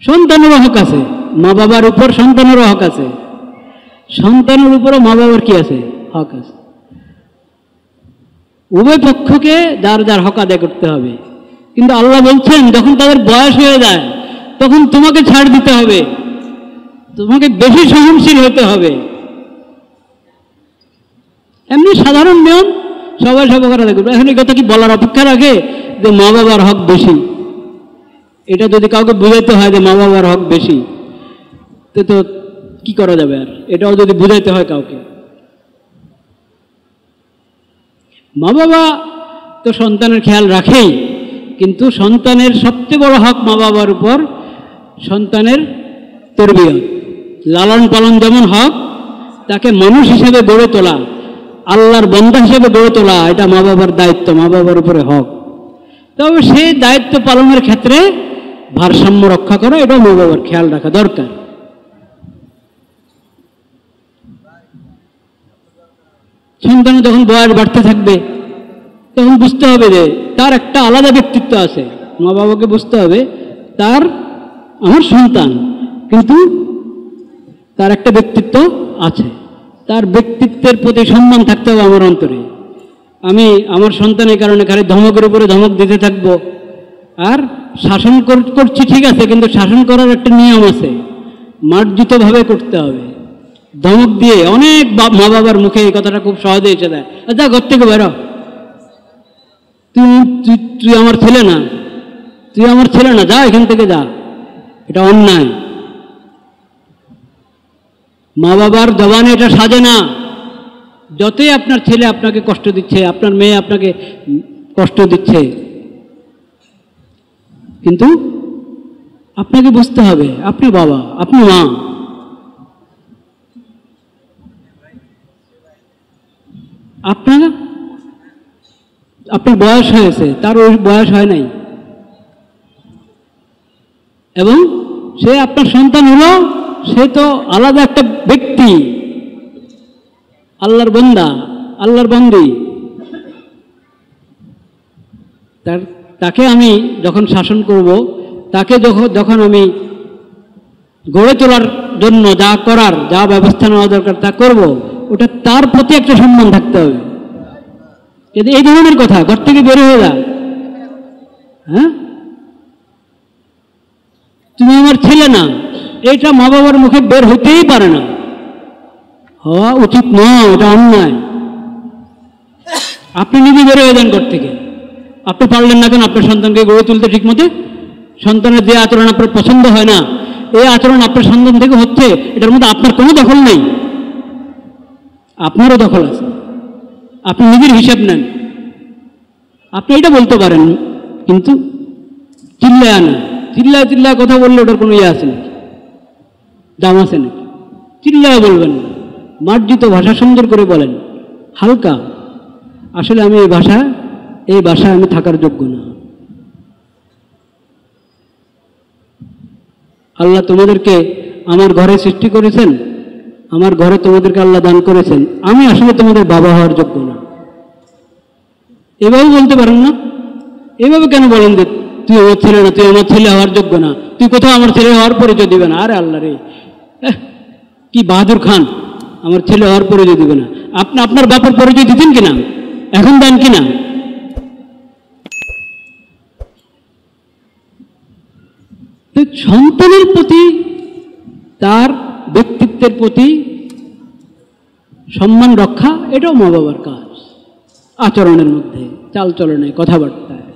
সন্তানেরও হক আছে, মা বাবার উপর সন্তানেরও হক আছে, সন্তানের উপরও মা বাবার কি আছে, হক আছে। উভয় পক্ষকে যার যার হক আদায় করতে হবে। কিন্তু আল্লাহ বলছেন যখন তাদের বয়স হয়ে যায় তখন তোমাকে ছাড় দিতে হবে, তোমাকে বেশি সহনশীল হতে হবে। এমনি সাধারণ নিয়ম, সবাই সবার আদায় করবে। এখন এই কথা কি বলার অপেক্ষা রাখে যে মা বাবার হক বেশি? এটা যদি কাউকে বুঝাইতে হয় যে মা বাবার হক বেশি, তো কি করা যাবে? আর এটাও যদি বুঝাইতে হয় কাউকে, মা বাবা তো সন্তানের খেয়াল রাখেই, কিন্তু সন্তানের সবচেয়ে বড় হক মা বাবার উপর সন্তানের তরবিয়ত, লালন পালন যেমন হক, তাকে মানুষ হিসেবে গড়ে তোলা, আল্লাহর বান্দা হিসেবে গড়ে তোলা, এটা মা বাবার দায়িত্ব, মা বাবার উপরে হক। তবে সেই দায়িত্ব পালনের ক্ষেত্রে ভারসাম্য রক্ষা করা, এটাও মা বাবার খেয়াল রাখা দরকার। সন্তান যখন বয়স বাড়তে থাকবে তখন বুঝতে হবে যে তার একটা আলাদা ব্যক্তিত্ব আছে। মা বাবাকে বুঝতে হবে তার, আমার সন্তান, কিন্তু তার একটা ব্যক্তিত্ব আছে, তার ব্যক্তিত্বের প্রতি সম্মান থাকতে হবে আমার অন্তরে। আমি আমার সন্তানের কারণে খালি ধমকের উপরে ধমক দিতে থাকবো, আর শাসন করছি ঠিক আছে, কিন্তু শাসন করার একটা নিয়ম আছে, মার্জিতভাবে করতে হবে। ধমক দিয়ে অনেক মা বাবার মুখে এই কথাটা খুব সহজে এসে দেয়, যা ঘর থেকে বেরো, তুই আমার ছেলে না, তুই আমার ছেলে না, যা এখান থেকে যা। এটা অন্যায়। মা বাবার জবানে এটা সাজে না। যতই আপনার ছেলে আপনাকে কষ্ট দিচ্ছে, আপনার মেয়ে আপনাকে কষ্ট দিচ্ছে, কিন্তু আপনাকে বুঝতে হবে আপনি বাবা, আপনি মা। আপনার বয়স হয়েছে, তার ওই বয়স হয় নাই, এবং সে আপনার সন্তান হলো, সে তো আলাদা একটা ব্যক্তি, আল্লাহর বান্দা, আল্লাহর বান্দি। তাকে আমি যখন শাসন করব, তাকে যখন আমি গড়ে তোলার জন্য যা করার, যা ব্যবস্থা নেওয়া দরকার তা করব, ওটা তার প্রতি একটা সম্মান থাকতে হবে। যদি এই ধরনের কথা ঘর থেকে বের হয়ে যা, হ্যাঁ তুমি আমার ছেলে না, এইটা মা বাবার মুখে বের হইতেই পারে না, হওয়া উচিত নয়, এটা অন্যায়। আপনি নিজে বের হয়ে যান ঘর থেকে। আপনি পারলেন না কেন আপনার সন্তানকে গড়ে তুলতে ঠিক মতে? সন্তানের যে আচরণ আপনার পছন্দ হয় না, এই আচরণ আপনার সন্তান থেকে হচ্ছে, এটার মধ্যে আপনার কোনো দখল নেই। আপনারও দখল আছে, আপনি নিজের হিসাব নেন। আপনি এটা বলতে পারেন, কিন্তু চিল্লায় না, চিল্লায় কথা বললে ওটার কোনো ইয়ে আছে নাকি, দাম আছে নাকি? চিল্লায় বলবেন না, মার্জিত ভাষা সুন্দর করে বলেন, হালকা, আসলে আমি এই ভাষায় আমি থাকার যোগ্য না। আল্লাহ তোমাদেরকে আমার ঘরে সৃষ্টি করেছেন, আমার ঘরে তোমাদেরকে আল্লাহ দান করেছেন, আমি আসলে তোমাদের বাবা হওয়ার যোগ্য না। এভাবে বলতে পারেন না? এভাবে কেন বলেন যে তুই আমার ছেলে না, তুই আমার ছেলে হওয়ার যোগ্য না, তুই কোথাও আমার ছেলে হওয়ার পরিচয় দিবে না? আরে আল্লাহ রে, কি বাহাদুর খান, আমার ছেলে হওয়ার পরিচয় দিবে না? আপনি আপনার বাপের পরিচয় দিতেন কিনা? এখন দেন কিনা? সন্তানের প্রতি, তার ব্যক্তিত্বের প্রতি সম্মান রক্ষা, এটাও মা বাবার কাজ। আচরণের মধ্যে, চালচলনে, কথাবার্তায়।